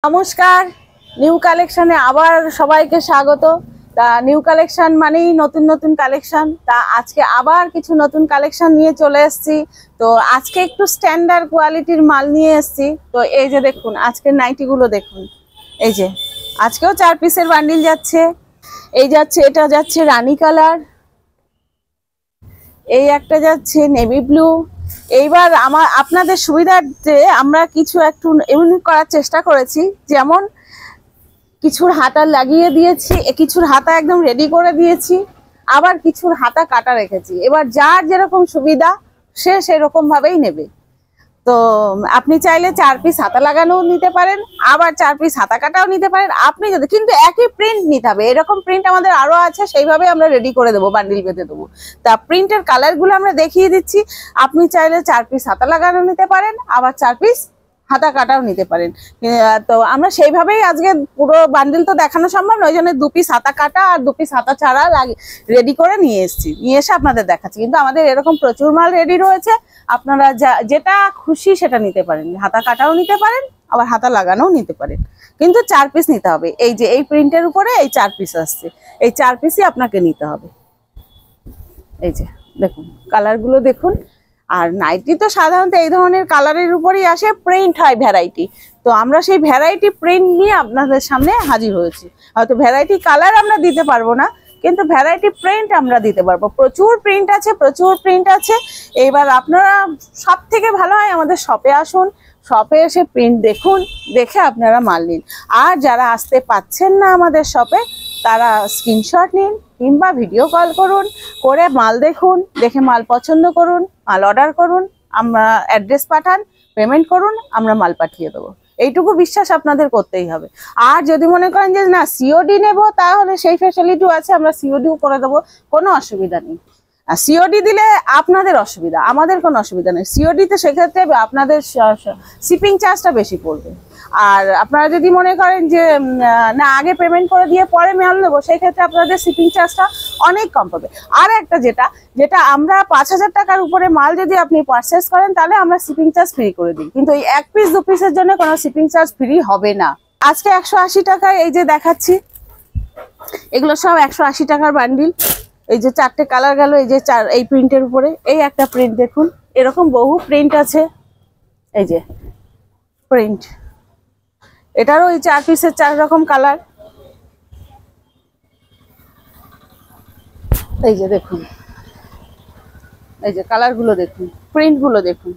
নমস্কার, নিউ কালেকশনে আবার সবাইকে স্বাগত। তা নিউ কালেকশন মানেই নতুন নতুন কালেকশন। তা আজকে আবার কিছু নতুন কালেকশন নিয়ে চলে এসেছি। তো আজকে একটু স্ট্যান্ডার্ড কোয়ালিটির মাল নিয়ে এসেছি। তো এই যে দেখুন, আজকের নাইটিগুলো দেখুন। এই যে আজকেও 4 পিসের বান্ডিল যাচ্ছে। এই যাচ্ছে, এটা যাচ্ছে রানী কালার, এই একটা যাচ্ছে নেভি ব্লু। এইবার আপনাদের সুবিধার্থে আমরা কিছু একটু ইউনিক করার চেষ্টা করেছি। যেমন কিছুর হাতা লাগিয়ে দিয়েছি, কিছুর হাতা একদম রেডি করে দিয়েছি, আবার কিছুর হাতা কাটা রেখেছি। এবার যার যেরকম সুবিধা সে সেরকম ভাবেই নেবে। তো আপনি চাইলে 4 পিস হাতা লাগানোও নিতে পারেন, আবার 4 পিস হাতা কাটাও নিতে পারেন। আপনি যদি, কিন্তু একই প্রিন্ট নিতে হবে। এরকম প্রিন্ট আমাদের আরো আছে, সেইভাবে আমরা রেডি করে দেবো, বান্ডিল বেঁধে দেবো। তা প্রিন্টের কালারগুলো আমরা দেখিয়ে দিচ্ছি। আপনি চাইলে 4 পিস হাতা লাগানো নিতে পারেন, আবার 4 পিস হাতা কাটাও নিতে পারেন। তো আমরা সেইভাবেই আজকে পুরো বান্ডিল তো দেখানো সম্ভব নয়, ওই জন্য 2 পিস হাতা কাটা আর 2 পিস হাতা ছাড়া রেডি করে নিয়ে এসেছি, নিয়ে এসে আপনাদের দেখাচ্ছি। কিন্তু আমাদের এরকম প্রচুর মাল রেডি রয়েছে, আপনারা যেটা খুশি সেটা নিতে পারেন। হাতা কাটাও নিতে পারেন, আবার হাতা লাগানোও নিতে পারেন, কিন্তু 4 পিস নিতে হবে। এই যে এই প্রিন্টের উপরে এই 4 পিস আসছে, এই 4 পিসই আপনাকে নিতে হবে। এই যে দেখুন কালারগুলো দেখুন। আর নাইটি তো সাধারণত এই ধরনের কালারের উপরেই আসে, প্রিন্ট হয় ভ্যারাইটি। তো আমরা সেই ভ্যারাইটি প্রিন্ট নিয়ে আপনাদের সামনে হাজির হয়েছি। হয়তো ভ্যারাইটি কালার আমরা দিতে পারবো না, কিন্তু ভ্যারাইটি প্রিন্ট আমরা দিতে পারবো। প্রচুর প্রিন্ট আছে, প্রচুর প্রিন্ট আছে। এইবার আপনারা সব থেকে ভালো হয় আমাদের শপে আসুন, শপে এসে প্রিন্ট দেখুন, দেখে আপনারা মাল নিন। আর যারা আসতে পাচ্ছেন না আমাদের শপে, তারা স্ক্রিনশট নিন কিংবা ভিডিও কল করুন, করে মাল দেখুন, দেখে মাল পছন্দ করুন, মাল অর্ডার করুন, আমরা অ্যাড্রেস পাঠান, পেমেন্ট করুন, আমরা মাল পাঠিয়ে দেবো। এইটুকু বিশ্বাস আপনাদের করতেই হবে। আর যদি মনে করেন যে না সিওডি নেব, তাহলে সেই ফ্যাসিলিটিও আছে, আমরা সিওডিও করে দেবো, কোনো অসুবিধা নেই। আর সিওডি দিলে আপনাদের অসুবিধা, আমাদের কোনো অসুবিধা নেই। সিওডিতে সেক্ষেত্রে আপনাদের শিপিং চার্জটা বেশি পড়বে। আর আপনারা যদি মনে করেন যে না আগে পেমেন্ট করে দিয়ে পরে মাল নেবো, সেই ক্ষেত্রে আপনাদের শিপিং চার্জটা অনেক কম পাবে। আর একটা যেটা আমরা 5000 টাকার উপরে মাল যদি আপনি পারচেস করেন, তাহলে আমরা শিপিং চার্জ ফ্রি করে দিই। কিন্তু এই 1 পিস 2 পিসের জন্য কোনো শিপিং চার্জ ফ্রি হবে না। আজকে 180 টাকায় এই যে দেখাচ্ছি, এগুলো সব 180 টাকার বান্ডিল। এই যে 4টে কালার গেল, এই যে এই প্রিন্টের উপরে এই একটা প্রিন্ট দেখুন। এরকম বহু প্রিন্ট আছে। এই যে প্রিন্ট, এটারও এই 4 পিসের 4 রকম কালার। এই যে দেখুন, এই যে কালারগুলো দেখুন, প্রিন্টগুলো দেখুন।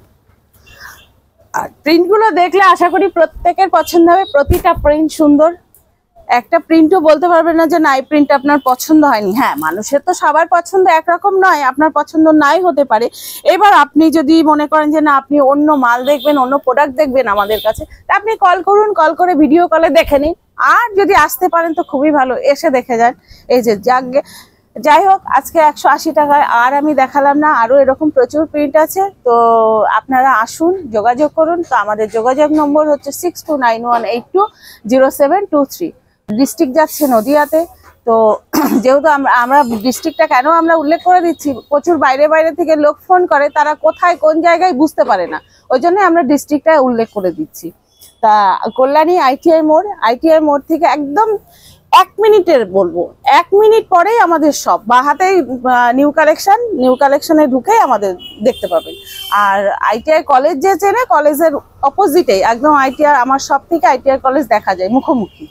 আর প্রিন্টগুলো দেখলে আশা করি প্রত্যেকের পছন্দ হবে। প্রতিটা প্রিন্ট সুন্দর, একটা প্রিন্টও বলতে পারবেন না যে না এই প্রিন্ট আপনার পছন্দ হয়নি। হ্যাঁ, মানুষের তো সবার পছন্দ একরকম নয়, আপনার পছন্দ নাই হতে পারে। এবার আপনি যদি মনে করেন যে না আপনি অন্য মাল দেখবেন, অন্য প্রোডাক্ট দেখবেন আমাদের কাছে, তা আপনি কল করুন, কল করে ভিডিও কলে দেখে নিন। আর যদি আসতে পারেন তো খুবই ভালো, এসে দেখে যান। এই যে যাই হোক, আজকে 180 টাকায় আর আমি দেখালাম না, আরো এরকম প্রচুর প্রিন্ট আছে। তো আপনারা আসুন, যোগাযোগ করুন। তো আমাদের যোগাযোগ নম্বর হচ্ছে 6291820723। ডিস্ট্রিক্ট যাচ্ছে নদিয়াতে। তো যেহেতু আমরা ডিস্ট্রিক্টটা কেন আমরা উল্লেখ করে দিচ্ছি, প্রচুর বাইরে বাইরে থেকে লোক ফোন করে, তারা কোথায় কোন জায়গায় বুঝতে পারে না, ওই জন্য আমরা ডিস্ট্রিক্টটা উল্লেখ করে দিচ্ছি। তা কল্যাণী আইটিআই মোড় থেকে একদম 1 মিনিটের বলবো, 1 মিনিট পরেই আমাদের সব বা হাতেই নিউ কালেকশনে ঢুকেই আমাদের দেখতে পাবেন। আর আইটিআই কলেজ যে চেনে, কলেজের অপোজিটেই একদম আইটিআই, আমার সব থেকে আইটিআই কলেজ দেখা যায় মুখোমুখি।